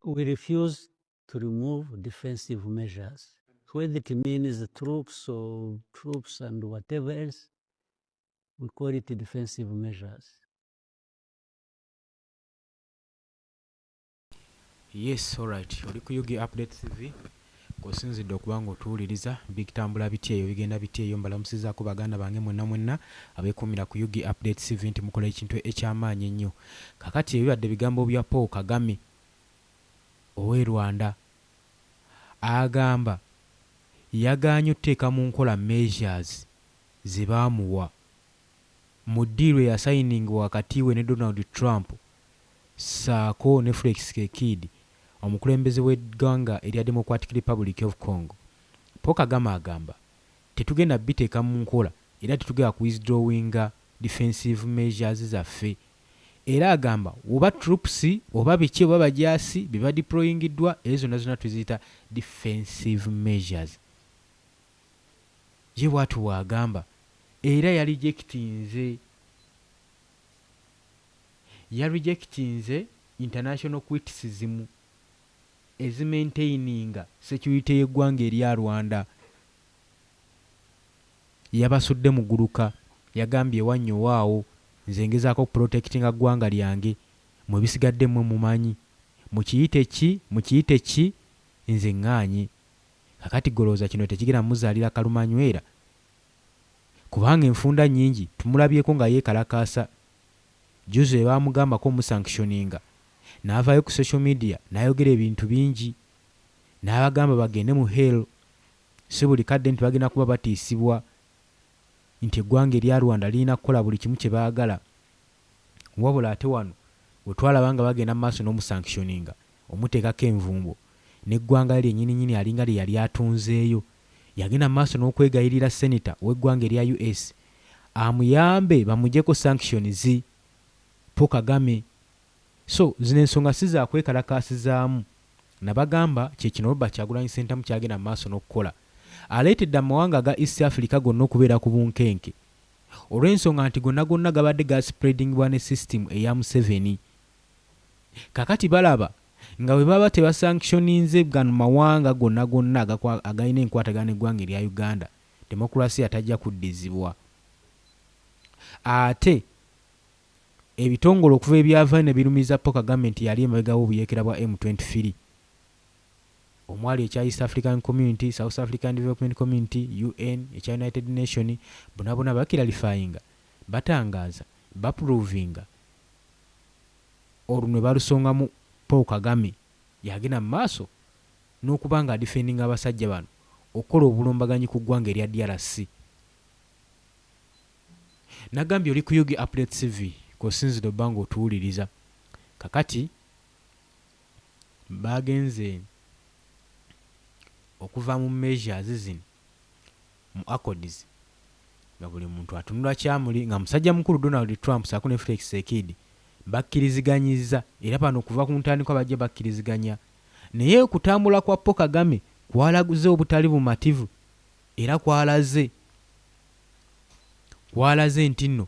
we refuse to remove defensive measures. Whether it means the troops or troops and whatever else, we call it defensive measures. Yes, alright. Oli ku Yugi Update TV. Kosinzidde okuba ng'otuwuliriza bigitambula biti eyo bigenda biti eyo mbalamusizaako baganda bange mwenna abeekuumira ku Yugi Update TV nti mukola ekintu eky'amaanyi ennyo. Kakati ebibadde bigambo bya Paul Kagame ow'e Rwanda agamba yagaanye otteeka mu nkola measures ze baamuwa mu ddiiro yasayininga wakati we ne Donald Trump saako ne Felix Tshisekedi omukulembeze w'eggwanga erya Democratic Republic of Congo. Paul Kagame agamba tetugenda biteeka mu nkola era tetugenda ku withdrawinga defensive measures zaffe, era agamba oba troops oba biki oba bajaasi biba deployingiddwa ezo zonna tuziyita defensive measures. Ye bw'atu bw'agamba era yarejectinze international criticism ezimaintaininga security y'eggwanga erya Rwanda. Yabasudde mu guluka yagambye wannyo waawo nze ngezaako protectinga ggwanga lyange mwe bisigadde mmwe mumanyi mukiyite ki nze ŋŋaanye. Kakati golooza kino tekigenda muzaalira kalumanywera kubanga enfunda nnyingi tumulabyeko nga yeekalakaasa. Juzi baamugambako musanctioninga n'avaayo ku social media n'ayogera ebintu bingi n'abagamba bagende mu hell. Si buli kadde nti bagenda kuba batiisibwa nti eggwanga erya Rwanda lirina kukola buli kimu kye baagala. Wabula ate wano bwe twalaba nga bagenda mu maaso n'omusanctioninga omuteekako envumbo n'eggwanga lyennyini alinga lye yali atunzeeyo, yagenda mu maaso n'okwegayirira seneta w'eggwanga erya US amuyambe bamugyeko sanctions. Paul Kagame. So zino ensonga si za kwekalakaasizaamu. Nabagamba kye kino Robert Kyagulanyi Ssentamu kyagenda mu maaso n'okukola. Aleetedde amawanga ga East Africa gonna okubeera ku bunkenke olw'ensonga nti gonna gabadde gaspreadingibwa ne system eya Museveni. Kakati balaba nga bwe baba tebasanctioninze gano mawanga gonna agalina enkwatagana eggwanga erya Uganda, demokrasiya tajja kuddizibwa. Ate ebitongole okuva ebyava ne birumiza Paul Kagame nti yali emabega w'obuyeekera bwa M23 omwali ekya East African Community, South African Development Community, UN, ekya United Nation, bonna bakiralifayinga batangaaza baprovinga olwo ne balusongamu Paul Kagame yagenda mu maaso n'okuba nga adifendinga abasajja bano okukola obulombaganyi ku ggwanga erya DRC. Nagambye oli ku Yugi Update TV kosinzidde obba ng'otuwuliriza. Kakati bagenze okuva mu measures zino mu accords nga buli muntu atunula kyamuli nga musajja mukulu Donald Trump saako ne Felix Tshisekedi bakkiriziganyizza, era bano okuva ku ntandikwa bajja bakkiriziganya. Naye okutambula kwa Paul Kagame kwalaguze obutali bumativu era kwalaze nti nno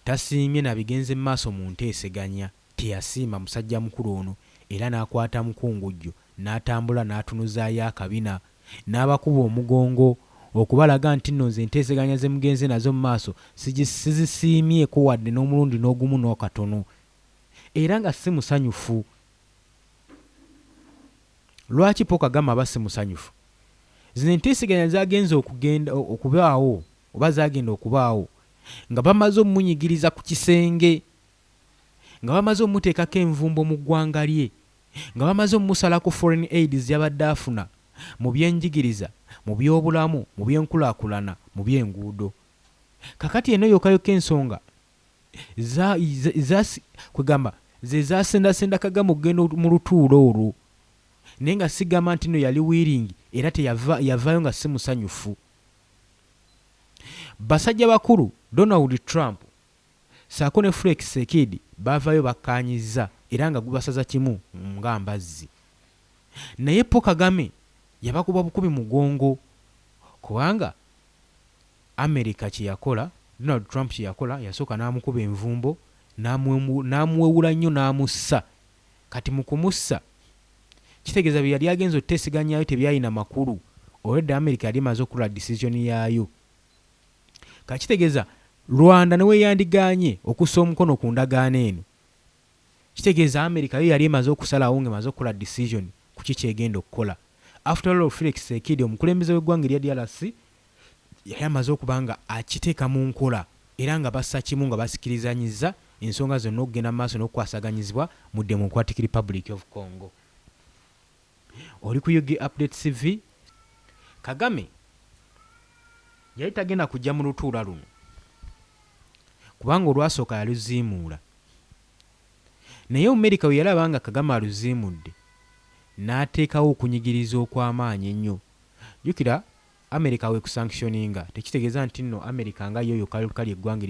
tasiimye nabigenze mu maaso mu nteeseganya, teyasiima musajja mukulu ono era n'akwata mukungujjo n'atambula n'atunuzaayo akabina n'abakuba omugongo okubalaga nti nno nze enteeseganya ze mugenze nazo mu maaso sizisiimyeko wadde n'omulundi n'ogumu n'okatono, era nga si musanyufu. Lwaki Paul Kagame aba si musanyufu? Zino enteeseganya zagenze okubaawo oba zagenda okubaawo nga bamaze omunyigiriza ku kisenge, nga bamaze omuteekako envumbo mu ggwanga lye, nga bamaze omusalako foreign aid yabadde afuna mu byenjigiriza, mu byobulamu, mu byenkulaakulana, mu byenguudo. Kakati eno yokka ensonga kwegamba ze zasendasenda Kagame okugenda mu lutuulo olwo, naye nga sigamba nti no yali wiiringi era yavaayo nga si musanyufu. Basajja bakulu Donald Trump saako ne Felix Tshisekedi baavaayo bakkaanyizza era nga gubasaza kimu nga mbazzi. Naye Paul Kagame yabakuba bukubi mugongo kubanga America kye yakola, Donald Trump kye yakola, yasooka n'amukuba envumbo n'amuwewula nnyo n'amussa kati mu kumussa kitegeeza bye yali agenza otuteesiganyaayo tebyalina makulu olwedde America yali emaze okukola decision yaayo. Kakitegeeza Rwanda newe yandiganye okussa omukono ku ndagaano eno, kitegeeza America yo yali emaze okusalawo ng'emaze okukola decision ku kikyegenda okukola. After all, Felix Tshisekedi omukulembeze w'eggwanga erya DRC yali amaze okuba nga akiteeka mu nkola era nga bassa kimu nga basikirizanyiza ensonga zonna okugenda mu maaso n'okukwasaganyizibwa mu Democratic Republic of Congo. Oli ku UG Update TV. Kagame yali tagenda kujja mu lutuula luno kubanga olwasooka yaluziimuula, naye America we yalaba nga Kagame aluziimudde n'ateekawo okunyigiriza okw'amaanyi ennyo. Jjukira America we kusanctioninga tekitegeeza nti nno America nga yoyo kali eggwanga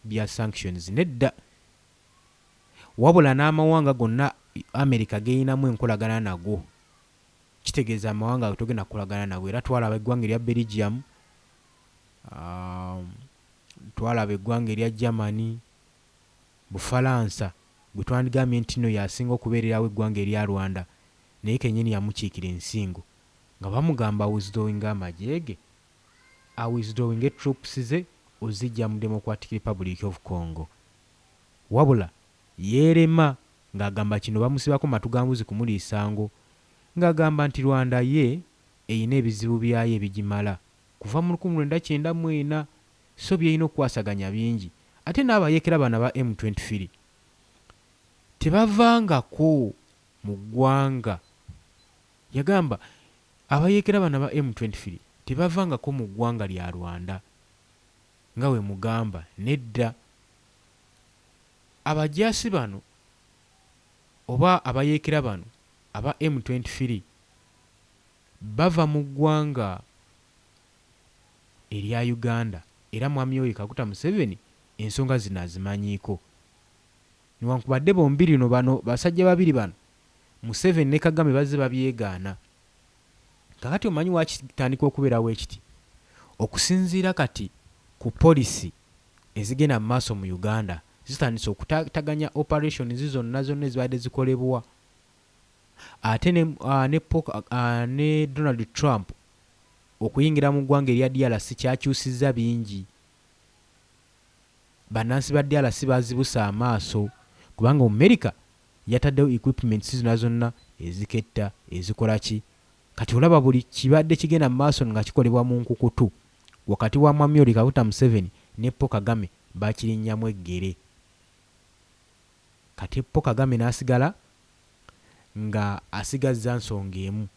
lya sanctions, nedda. Wabula n'amawanga gonna America geyinamu enkolagana nago, kitegeeza amawanga togenda kukolagana nago. Era twalaba eggwanga erya Belgium, twalaba eggwanga erya Germany, Bufalansa gwe twandigambye nti nno yasinga okubeererawo eggwanga erya Rwanda, naye kennyini yamukiikira ensingo nga bamugamba awithdrawing amagye ge, awithdrawing troops ze ozijja mu Democratic Republic of Congo. Wabula yeerema ng'agamba kino bamusibako matugambuzi kumuliisango, ng'agamba nti Rwanda ye eyina ebizibu byayo ebigimala kuva mu 1994, so byeyina okukwasaganya bingi. Ate n'abayeekera bano ba M23 tebavangako mu ggwanga. Yagamba abayeekera bano ba M23 tebavangako mu ggwanga lya Rwanda nga we mugamba, nedda. Abajaasi bano oba abayeekera bano aba M23 bava mu ggwanga erya Uganda, era mwami oyo Kaguta Museveni ensonga zino azimanyiiko. Newankubadde bombi lino bano basajja babiri bano Museveni ne Kagame bazze babyegaana. Kakati omanyi wakitandika okubeerawo ekiti okusinziira kati ku polisi ezigenda mu maaso mu Uganda zitandise okutaganya operations zonna ezibadde zikolebwa. Ate ne Donald Trump okuyingira mu ggwanga erya DRC kyakyusizza bingi. Bannansi ba DRC bazibusa amaaso kubanga America yataddewo equipments zonna eziketta ezikola ki. Kati olaba buli kibadde kigenda mu maaso nga kikolebwa mu nkukutu wakati wa mwami oli Kaguta Museveni ne Paul Kagame bakirinnyamu eggere. Kati Paul Kagame n'asigala nga asigazza nsonga emu,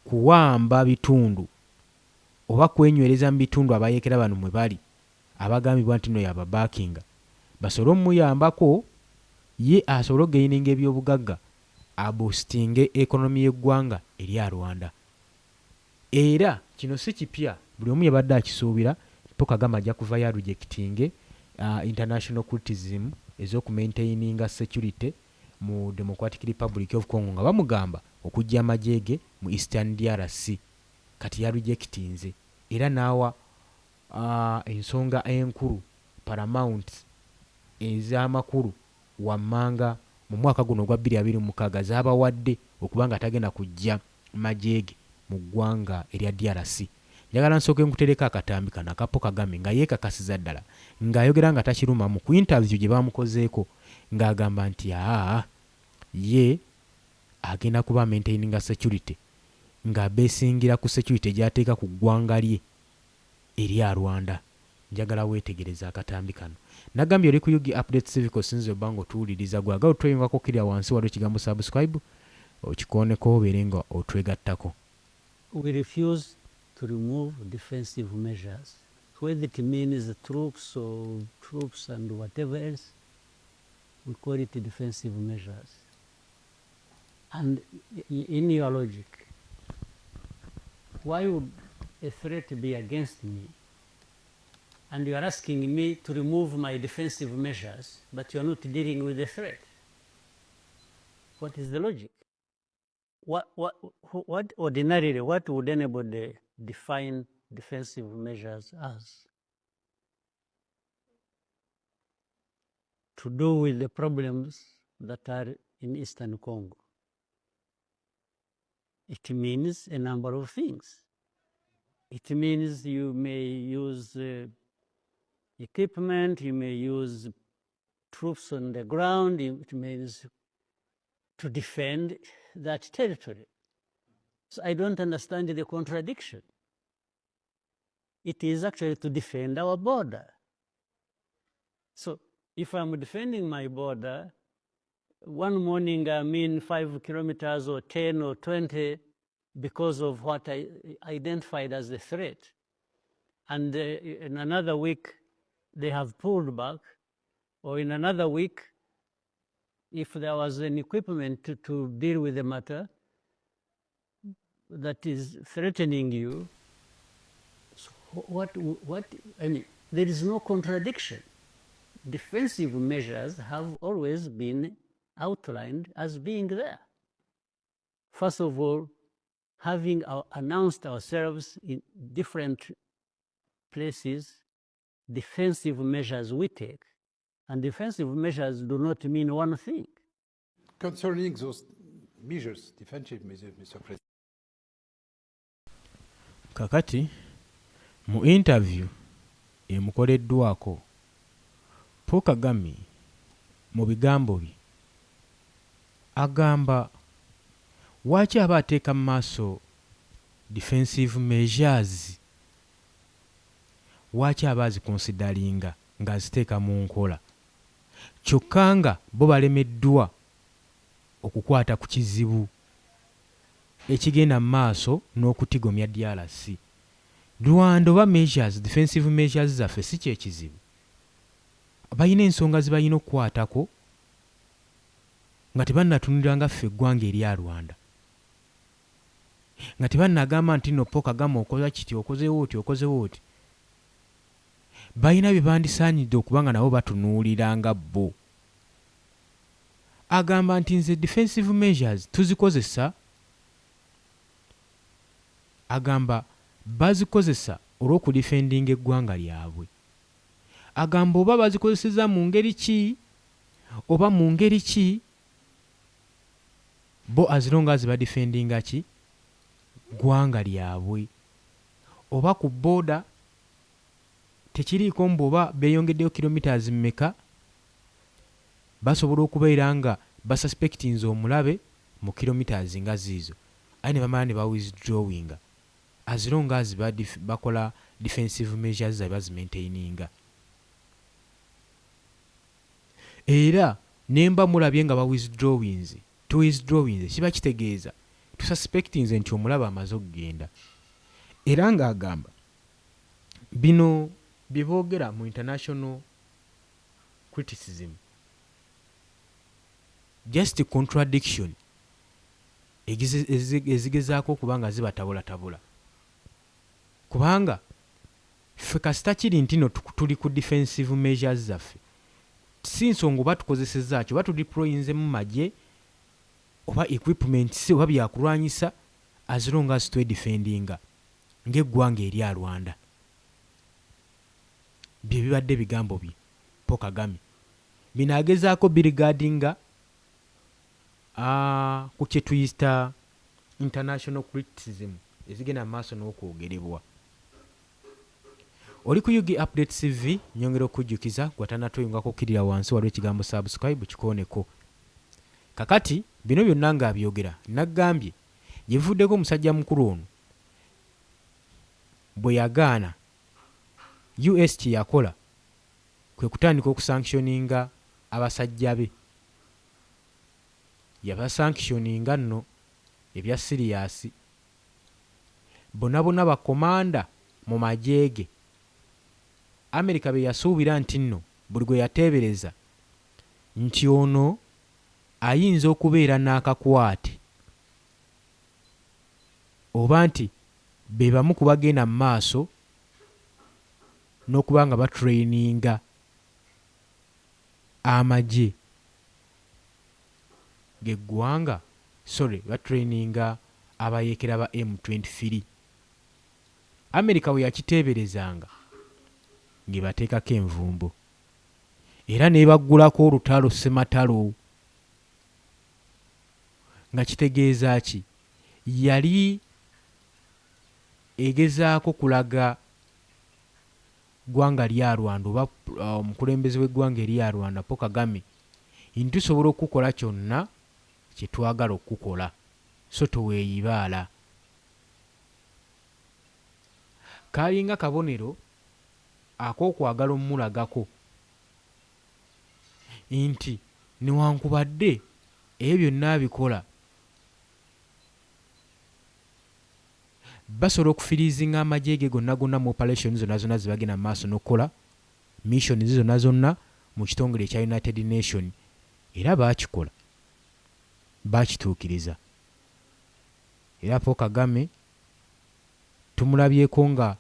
kuwamba bitundu oba kwenywereza mu bitundu abayeekera bano mwe bali abagambibwa nti nno yababaakinga basobole omuyambako ye asobole okugaininga ebyobugagga aboostinge ekonomi y'eggwanga erya Rwanda. Era kino si kipya, buli omu yabadde akisuubira. Paul Kagame ajja kuvayo rejectinge international criticism ez'okumaintaininga security mu Democratic Republic of Congo nga bamugamba okujja amagye ge mu Eastern DRC. Kati ya rejectinze era naawa ensonga enkulu paramount ez'amakulu wammanga mu mwaka guno ogwa 2026 z'abawadde okubanga tagenda kujja magye ge mu ggwanga erya DRC. Njagala nsooke nkutereka akatambi kano aka Paul Kagame nga yeekakasiza ddala ng'ayogera nga takirumamu ku interview gye bamukozeeko ng'agamba nti ye agenda kuba maintaininga security ng'abeesingira ku security gy'ateeka ku ggwanga lye erya Rwanda. Njagala weetegereza akatambi kano. Nagambye oli ku UG Update Civic osinze obanga otuwuliriza gwagala otweyungako kirya wansi waliwo ekigambo subscribe okikooneko obeere nga otwegattako. We refuse to remove defensive measures, whether it means troops or troops and whatever else, we call it defensive measures. And in your logic, why would a threat be against me? And you are asking me to remove my defensive measures, but you are not dealing with the threat. What is the logic? What ordinarily, what would anybody define defensive measures as? To do with the problems that are in Eastern Congo. It means a number of things. It means you may use equipment, you may use troops on the ground, it means to defend that territory. So I don't understand the contradiction. It is actually to defend our border. So if I'm defending my border, one morning I'm in 5 kilometers or 10 or 20 because of what I identified as a threat. And in another week, they have pulled back, or in another week, if there was an equipment to deal with the matter that is threatening you, so I mean, there is no contradiction. Defensive measures have always been outlined as being there. First of all, having announced ourselves in different places, defensive measures we take. And defensive measures do not mean one thing. Concerning those measures, defensive measures, Mr. President. Kakati, mu interview emukoleddwako, Paul Kagame mu bigambo bye agamba lwaki aba ateeka mu maaso defensive measures, lwaki aba azikonsidalinga ng'aziteeka mu nkola, kyokka nga bo balemeddwa okukwata ku kizibu ekigenda mu maaso n'okutigomya DRC. Rwanda oba measures, defensive measures zaffe si kyekizibu. Balina ensonga ze balina okukwatako nga tebannatunulira nga ffe eggwanga erya Rwanda, nga tebannagamba nti no Paul Kagame okoza kiti, okozewo oti, okozewo oti. Balina bye bandisaanyidde okuba nga nabo batunuulira nga bo. Agamba nti nze defensive measures tuzikozesa, agamba bazikozesa olw'okudifendinga eggwanga lyabwe. Agamba oba bazikozeseza mu ngeri ki oba mu ngeri ki, bo azilonga azibadifendinga ki ggwanga lyabwe. Oba ku boda tekiriiko mbu oba beeyongeddeyo kilometers mmeka, basobola okubeera nga basuspectinze omulabe mu kilometers nga ziizo, aye ne bamala ne bawithdrawinga azilonga bakola defensive measures zabe bazimaintaininga. Era nemba mulabye nga bawithdrawinze kiba kitegeeza tususpectinze nti omulaba amaze okugenda. Era ng'agamba bino bye boogera mu international criticism just contradiction ezigezaako okuba nga zibatabulatabula, kubanga ffe kasita kiri nti no tuli ku defensive measures zaffe, si nsonga oba tukozesezza ki, oba tudeployinzemu magye oba equipment oba byakulwanyisa, azilonga azitwedifendinga ng'eggwanga erya Rwanda. Bye bibadde bigambo bye Paul Kagame. Bino agezaako birigardinga ku kye tuyita international criticism ezigenda mu maaso n'okwogerebwa. Oli ku UG Update TV, nyongera okujjukiza gwatanatoyungako kirira wansi waliwo ekigambo subscribe kikooneko. Kakati bino byonna ng'abyogera naggambye yevuddeko omusajja mukulu ono bwe yagaana US kye yakola kwe kutandika okusanctioninga abasajja be. Yabasanctioninga nno ebya siriyasi, bonna bakomanda mu majeege. Amerika be yasuubira nti nno buli gwe yateebereza nti ono ayinza okubeera n'akakwate oba nti be bamu ku bagenda mu maaso n'okuba nga batraininga amagye g'eggwanga, batraininga abayeekera ba M23. Amerika we yakiteeberezanga ng'ebateekako envumbo era n'ebaggulako olutalo ssematalo. nga kitegeeza ki? Yali egezaako kulaga ggwanga lya Rwanda oba omukulembeze w'eggwanga erya Rwanda Paul Kagame nti tusobola okukola kyonna kye twagala okukola, so toweeyibaala. Kaalinga kabonero ak'okwagala omulagako nti newankubadde ebyo byonna abikola basobola okufiriizinga amagye ge gonna gonna mu operation zonna zonna ze bagenda mu maaso n'okukola mission zonna zonna mu kitongole ekya United Nation, era baakikola, baakituukiriza. Era Paul Kagame tumulabyeko nga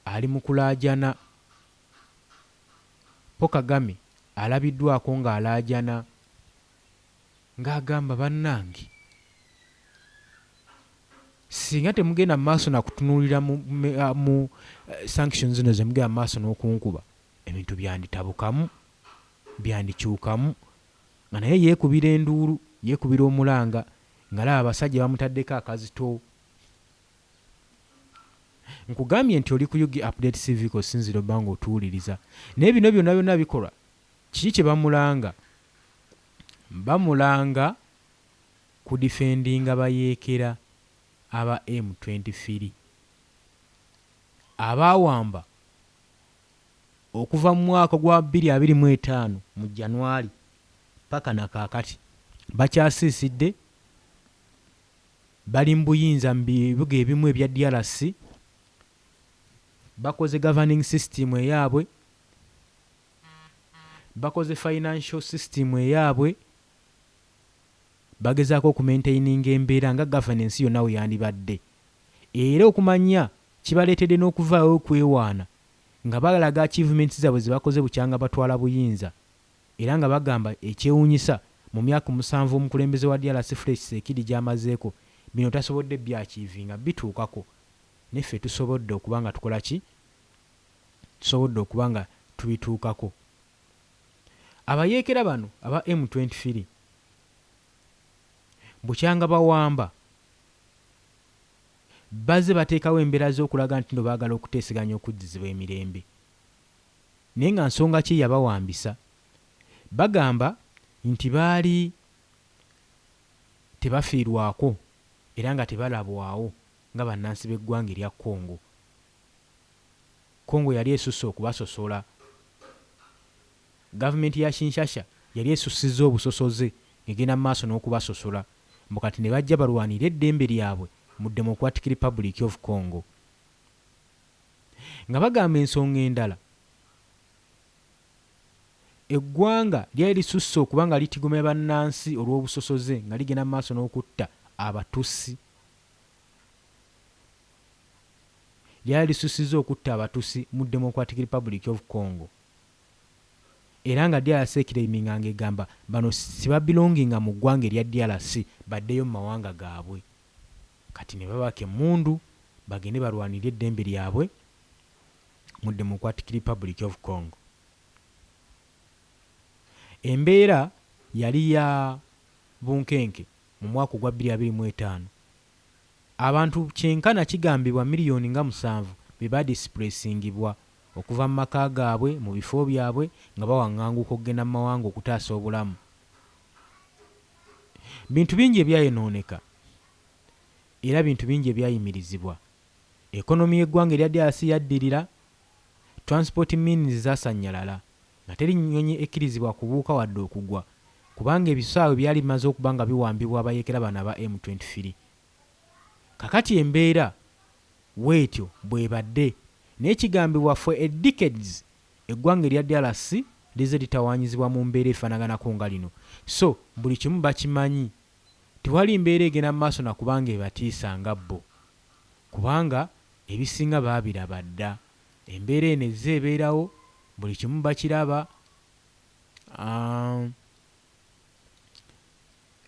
ali mu kulaajana. Paul Kagame alabiddwako ng'alaajana ng'agamba bannange singa temugenda mu maaso nakutunuulira mu sanctions zino ze mugenda mu maaso n'okunkuba, ebintu byanditabukamu, byandikyukamu. Nga naye yeekubira enduulu, yeekubira omulanga ng'alaba abasajja bamutaddeko akazito. Nkugambye nti oli ku UG Update TV osinzira obba ng'otuwuliriza. Naye bino byonna byonna bikolwa kiki kye bamulanga? Bamulanga ku defendinga bayeekera aba M23 abaawamba okuva mu mwaka gwa 2025 mu January paka na kaakati bakyasiisidde, bali mu buyinza mu bibuga ebimu ebya DRC, bakoze governing system eyaabwe, bakoze financial system eyaabwe, bagezaako okumaintaininga embeera nga governance yonna we yandibadde. Era okumanya kibaleetedde n'okuvaawo okwewaana nga balaga achievements zaabwe ze bakoze bukyanga batwala buyinza, era nga bagamba ekyewuunyisa mu myaka 7 omukulembeze wa DRC Felix Tshisekedi gy'amazeeko bino tasobodde byachivinga bituukako. Neffe tusobodde okuba nga tukola ki? Tusobodde okuba nga tubituukako. Abayeekera bano aba M23 bukyanga bawamba baze bateekawo embeera z'okulaga nti no baagala okuteeseganya okuddizibwa emirembe. Naye nga nsonga ki yabawambisa? Bagamba nti baali tebafiirwako era nga tebalabwawo nga bannansi b'eggwanga erya Congo. Congo yali esusse okubasosola. Gavumenti ya Kinshasa yali esussizza obusosoze ng'egenda mu maaso n'okubasosola, mbu kati ne bajja balwanira eddembe lyabwe mu Democratic Republic of Congo. Nga bagamba ensonga endala, eggwanga lyali lisusse okuba nga litigomya bannansi olw'obusosoze nga ligenda mu maaso n'okutta Abatusi. Lyali lisussizza okutta Abatusi mu Democratic Republic of Congo. Era nga DRC ekiraiminga ng'egamba bano si babilonginga mu ggwanga erya DRC, baddeyo mu mawanga gaabwe. Kati ne babaka emmundu bagende balwanira eddembe lyabwe mu Democratic Republic of Congo. Embeera yali ya bunkenke mu mwaka gwa 2025. Abantu kyenkana kigambibwa miliyoni nga 7 be badisplacingibwa okuva mu maka gaabwe mu bifo byabwe nga bawaŋŋanguka okugenda mu mawanga okutaasa obulamu. Bintu bingi ebyayonooneka era bintu bingi ebyayimirizibwa. Ekonomi y'eggwanga erya DRC yaddirira, transport means zaasanyalala nga teri nnyonyi ekkirizibwa kubuuka wadde okugwa kubanga ebisaawe byali bimaze okuba nga biwambibwa abayeekera bano aba M23. Kakati embeera bw'etyo bw'ebadde n'ekigambibwa for a decades eggwanga erya DRC lize litawaanyizibwa mu mbeera efaanaganako nga lino. So buli kimu bakimanyi, tewali mbeera egenda mu maaso nakubanga ebatiisa nga bo, kubanga ebisinga baabiraba dda. Embeera eno ezze ebeerawo, buli kimu bakiraba.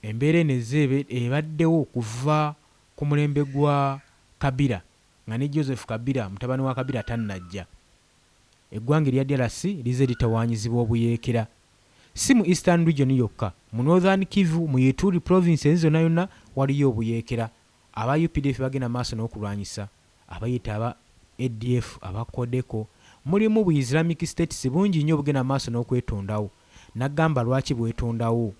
Embeera eno ezze ebaddewo okuva ku mulembe gwa Kabila nga ne Joseph Kabila mutabani wa Kabila tannajja. Eggwanga erya DRC lize litawaanyizibwa obuyeekera. si mu eastern region yokka, mu northern Kivu, mu Ituri province zonna yonna waliyo obuyeekera. Aba UPDF bagenda maaso n'okulwanyisa abayita aba ADF, aba Codeco, mulimu bu Islamic States bungi nnyo bugenda maaso n'okwetondawo. Nagamba lwaki bwetondawo.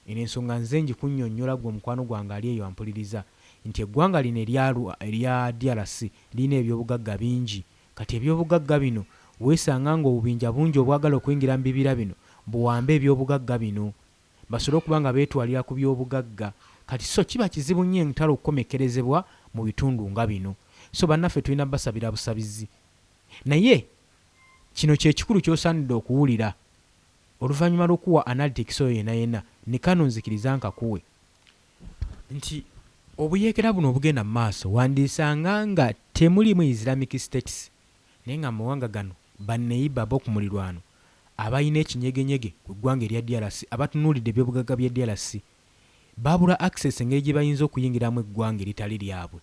Eno ensonga nze ngikunnyonnyola gwe mukwano gwange ali eyo ampuliriza nti eggwanga lino erya DRC lirina ebyobugagga bingi. Kati ebyobugagga bino weesanga nga obubinja bungi obwagala okuyingira mu bibira bino buwambe ebyobugagga bino basobole okuba nga beetwalira ku byobugagga. Kati so kiba kizibu nnyo entalo okukomekerezebwa mu bitundu nga bino. So bannaffe tulina basabira busabizi. Naye kino kye kikulu ky'osaanidde okuwulira oluvannyuma lw'okuwa analytics oyo yenna ne kano nzikiriza nkakuwe nti obuyeekera buno obugenda mu maaso wandiisanga nga temulimu Islamic States naye nga mawanga gano banneyiba b'okumulirwano abalina ekinyegenyege ku ggwanga erya DRC abatunuulidde ebyobugagga bya DRC babula access engeri gye bayinza okuyingiramu eggwanga eritali lyabwe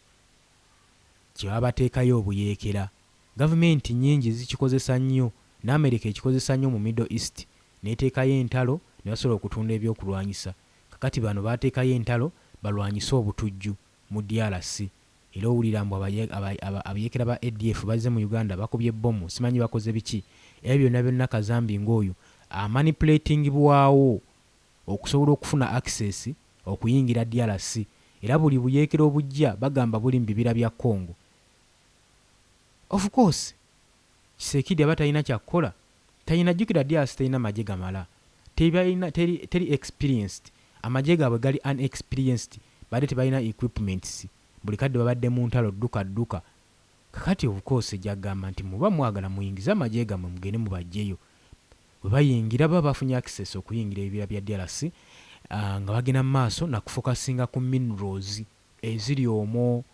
kye baba bateekayo obuyeekera. Gavumenti nnyingi zikikozesa nnyo, n'Amerika ekikozesa nnyo mu Middle East n'eteekayo entalo ne basobola okutunda ebyokulwanyisa. Kakati bano baateekayo entalo balwanyise obutujju mu DRC. Era owulira mbu abayeekera ba ADF bazze mu Uganda bakubye ebbomu, simanyi bakoze biki. Ebyo byonna byonna Kazambi ng'oyo amanipulating bwawo okusobola okufuna access okuyingira DRC. Era buli buyeekera obujja bagamba buli mu bibira bya Congo. Of course Tshisekedi aba talina kyakukola, talina jjukira DRC talina magye gamala, teri experienced, amagye gaabwe gali unexperienced, badde tebalina equipments, buli kadde babadde mu ntalo dduka. Kakati of course gyagamba nti muba mwagala muyingiza amagye gammwe mugende mubajjeyo. Bwe bayingira baba bafunye access okuyingira ebibira bya DRC nga bagenda mu maaso nakufokasinga ku minerals eziri omwo.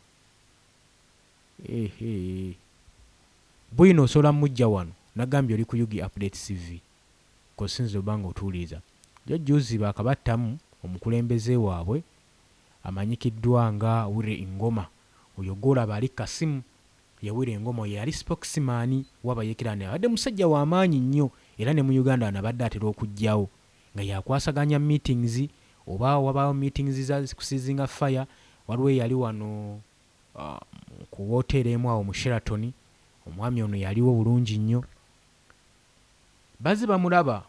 Bwino osobola mujja wano nagambye oli ku Yugi Update TV kosinza obanga otuuliza jjajjuzi baakabattamu omukulembeze waabwe amanyikiddwa nga Wire Ingoma. Oyo gwolaba ali Kasimu ye Wire Ingoma oyo yali spokesman w'abayeekera, abadde musajja w'amaanyi nnyo era ne mu Uganda nabadde atera okujjawo nga yakwasaganya meetings oba wabaawo meetings za kusizinga fire. Waliwo yali wano ku woteeri emu awo mu Sheraton. Omwami ono yaliwo bulungi nnyo. Bazze bamulaba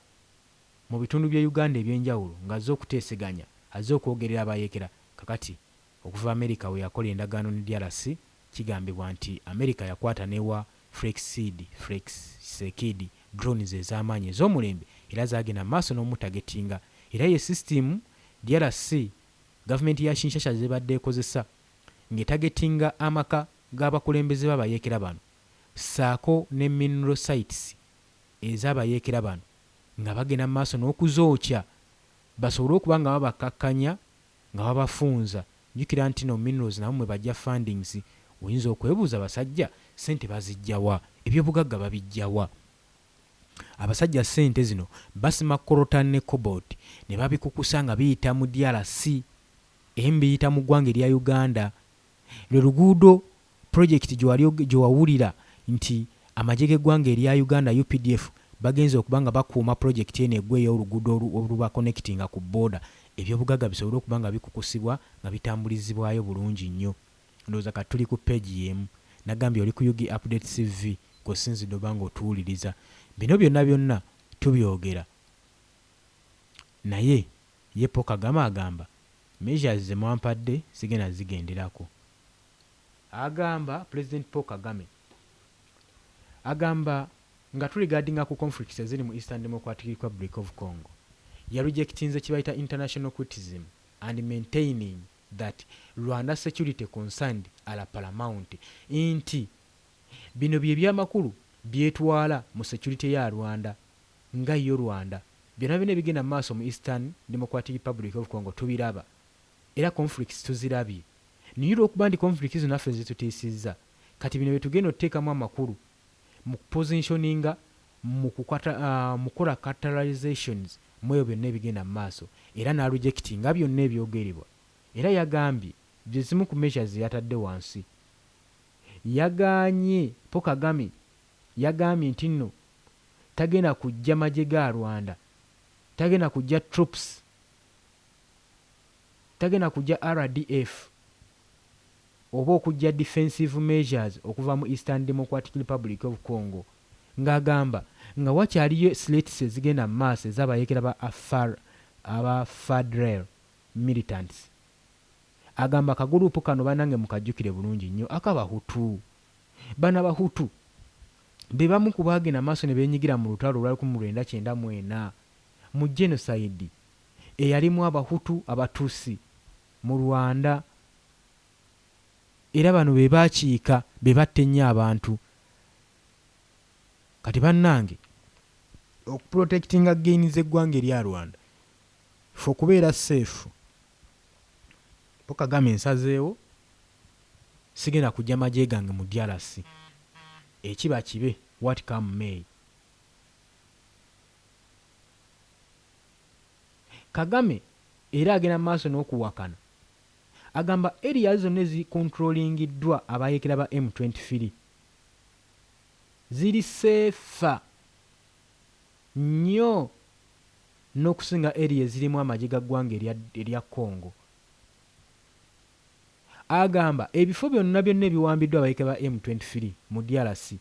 mu bitundu bya Uganda ebyenjawulo ng'azze okuteeseganya, azze okwogerera abayeekera. Kakati okuva Amerika we yakola endagaano ne DRC kigambibwa nti Amerika yakwata newa Tshisekedi drones ez'amaanyi ez'omulembe era zaagenda maaso n'omutagetinga. Era ye system DRC gavumenti ya Kinshasa zibadde ekozesa ng'etagetinga amaka g'abakulembeze b'abayeekera bano saako ne mineral sites ez'abayeekera bano nga bagenda mu maaso n'okuzookya basobole okuba nga babakakkanya nga babafunza. Jjukira nti no minerals nabo mwe bajja fundings. Oyinza okwebuuza abasajja ssente bazijjawa, ebyobugagga babijjawa? Abasajja ssente zino basima coltan ne cobalt ne babikukusa nga biyita mu DRC biyita mu ggwanga erya Uganda. Lwe luguudo project gye wawulira nti amagye g'eggwanga erya Uganda UPDF bagenze okuba nga bakuuma project eno eggweeyo oluguudo oluba connectinga ku border, ebyobugagga bisobole okuba nga bikukusibwa nga bitambulizibwayo bulungi nnyo. Ndowooza kati tuli ku page y'emu. Nagambye oli ku Yugi Update TV kosinzidde oba nga otuwuliriza. Bino byonna tubyogera. Naye ye Paul Kagame agamba measures ze mwampadde zigenda zigenderako. Agamba President Paul Kagame agamba nga tuligadinga ku conflicts eziri mu Eastern Democratic Republic of Congo yarejectinze kibayita international criticism and maintaining that Rwanda security concerned ala paramount, inti bino bye byamakulu byetwala mu security ya Rwanda nga yo Rwanda byonna bigenda maaso mu Eastern Democratic Republic of Congo tubiraba era conflicts tuzirabye. Niyo okuba ndi conflicts naffe zitutiisizza kati bino betugenda oteekamu amakulu mu positioninga mu kukola catalyzations mweyo byonna ebigenda mu maaso era na rejectinga byonna ebyogerebwa. Era yagambye zimu ku measures yatadde wansi. Yaganye Paul Kagame yagambye nti nno tagenda kujja magye ga Rwanda tagenda kujja troops, tagenda kujja RDF oba okujja defensive measures okuva mu Eastern Democratic Republic of Congo, ng'agamba nga wakyaliyo threats ezigenda mu maaso ez'abayeekera aba FADREL militants. Agamba akagurupu kano bannange mukajjukire bulungi nnyo ak'Abahutu. Bano Abahutu be bamu ku baagenda maaso ne beenyigira mu lutalo olwa 1994 mu genocide eyalimu Abahutu Abatusi mu Rwanda, era bano be baakiika be batta ennyo abantu. Kati bannange okuprotectinga gaini z'eggwanga erya Rwanda fe okubeera safe, Paul Kagame nsazeewo sigenda kujja magye gange mu DRC, ekiba kibe what come may. Kagame era agenda maaso n'okuwakana, agamba area zonna ezikontrolingiddwa abayeekera ba M23 ziri seefa nnyo n'okusinga area ezirimu amagye ga ggwanga erya Congo. Agamba ebifo byonna ebiwambiddwa abayeekera ba M23 mu DRC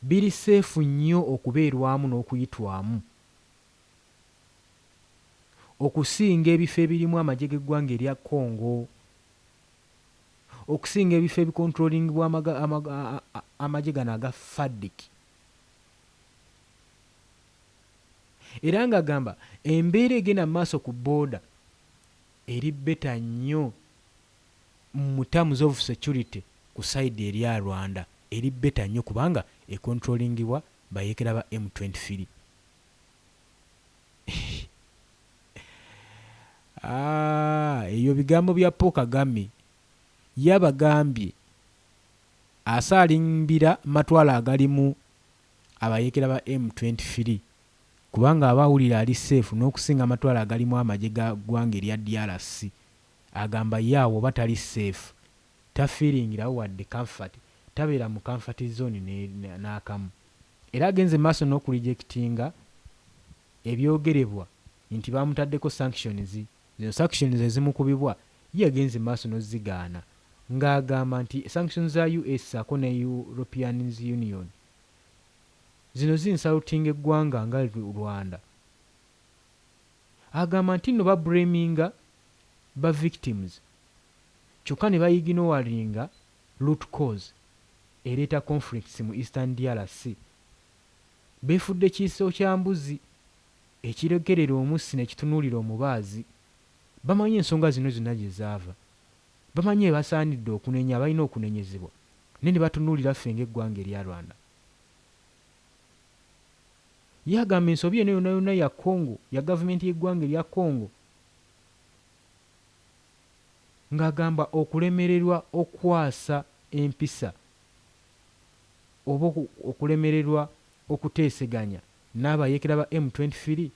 biri seefu nnyo okubeerwamu n'okuyitwamu okusinga ebifo ebirimu amagye g'eggwanga erya Congo, okusinga ebifo ebikontrolingibwa amagye gano aga FARDC. Era ng'agamba embeera egenda mu maaso ku booda eri beta nnyo mu terms of security ku side erya Rwanda, eri beta nnyo kubanga ekontrolingibwa bayeekera ba M23. Ebyo bigambo bya Paul Kagame yabagambye asaalimbira matwala agalimu abayeekera ba M23 kubanga abawulira ali safe n'okusinga amatwala agalimu amagye ga ggwanga erya DRC. Agamba yaawo batali safe, tafiiringirawo wadde comfort, tabeera mu comfort zone n'akamu. Era agenze maaso n'okurejectinga ebyogerebwa nti bamutaddeko sanctions. Zino sanctions ezimukubibwa ye agenze maaso n'ozigaana, ng'agamba nti sanctions za US ako ne European Union zino zinsalutinga eggwanga nga Rwanda. Agamba nti nno bablaminga ba victims kyokka ne bayiginowalinga root cause ereeta conflicts mu Eastern DRC. Beefudde kiiso kya mbuzi ekirekerera omussi ne kitunuulira omubaazi. Bamanyi ensonga zino zonna gye zaava, bamanyi ebasaanidde okunenya balina okunenyezebwa, ne batunuulira ffe ng'eggwanga erya Rwanda. Yagamba ensobi eno yonna ya Congo, ya gavumenti y'eggwanga erya Congo, ng'agamba okulemererwa okwasa empisa oba okulemererwa okuteeseganya n'abayeekera ba M23.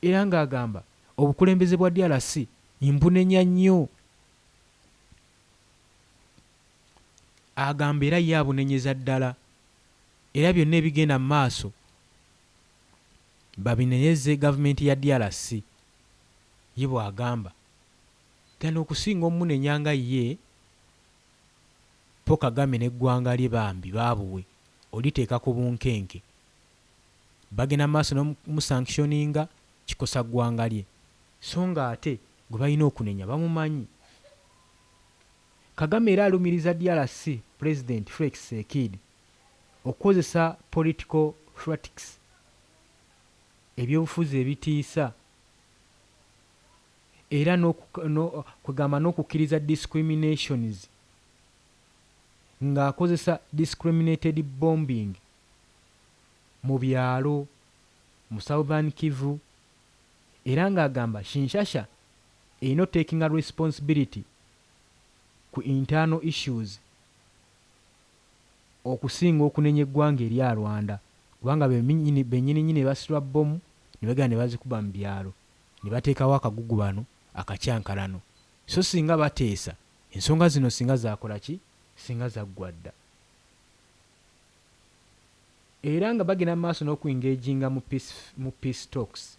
Era ng'agamba obukulembeze bwa DRC mbunenya nnyo. Agamba era ye abunenyeza ddala, era byonna ebigenda mu maaso babinenyeze gavumenti ya DRC. Ye bw'agamba gana okusinga omunenya nga ye Paul Kagame n'eggwanga lye bambi baabuwe oliteeka ku bunkenke, bagenda maaso n'omusanctioninga kikosa ggwanga lye, so nga ate gwe balina okunenya bamumanyi. Kagame era alumiriza DRC President Felix Tshisekedi okukozesa political tactics, ebyobufuzi ebitiisa, era kwegamba n'okukkiriza discriminations, ng'akozesa discriminated bombing mu byalo mu Southern Kivu. Era ng'agamba Kinshasa erina taking a responsibility ku internal issues okusinga okunenya eggwanga erya Rwanda, kubanga bennyini basitula bbomu ne bagenda ne bazikuba mu byalo ne bateekawo akagugu bano akacyankalano. So singa bateesa ensonga zino singa zakola ki, singa zaggwa dda. era nga bagenda mu maaso n'okuengaginga mu peace talks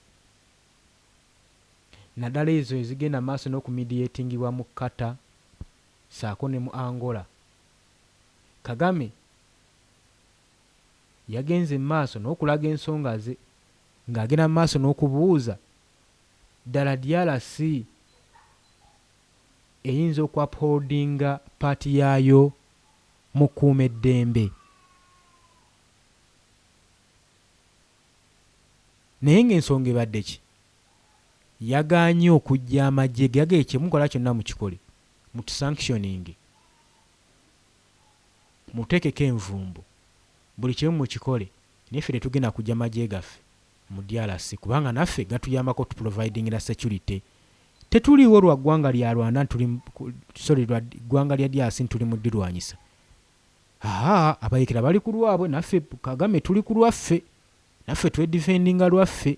naddala ezo ezigenda mu maaso n'okumediatingibwa mu Qatar saako ne mu Angola. Kagame yagenze mu maaso n'okulaga ensonga ze ng'agenda mu maaso n'okubuuza ddala DRC eyinza okuupholdinga paati yaayo mu kuuma eddembe. Naye ng'ensonga ebadde ki? Yagaanye okujja amagye ge yagee kyemukola kyonna mukikole mutusanctioning muteekeko envumbo buli kimu mukikole naye ffe tetugenda kujja magye gaffe mu DRC kubanga naffe gatuyambako tuprovidingira security. Tetuliiwo lwa ggwanga lya Rwanda lwa ggwanga lya DRC ntuli mu ddirwanyisa. Abayekera bali ku lwabwe naffe Kagame tuli ku lwaffe naffe twedefendinga lwaffe.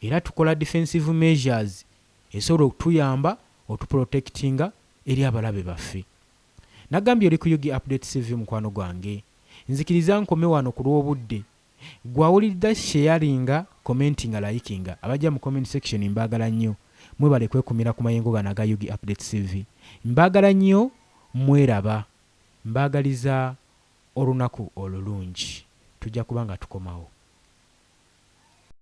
Era tukola defensive measures esobola okutuyamba otuprotectinga eri abalabe baffe. Nagambye oli ku Yugi Update TV mukwano gwange. Nzikiriza nkome wano ku lw'obudde. Gwawulidde sharinga, commentinga, likinga. Abajja mu comment section mbagala nnyo. Mwebale kwekumira ku mayengo gano aga Yugi Update TV. Mbagala nnyo mweraba. Mbagaliza olunaku olulungi. Tujja kubanga tukomawo.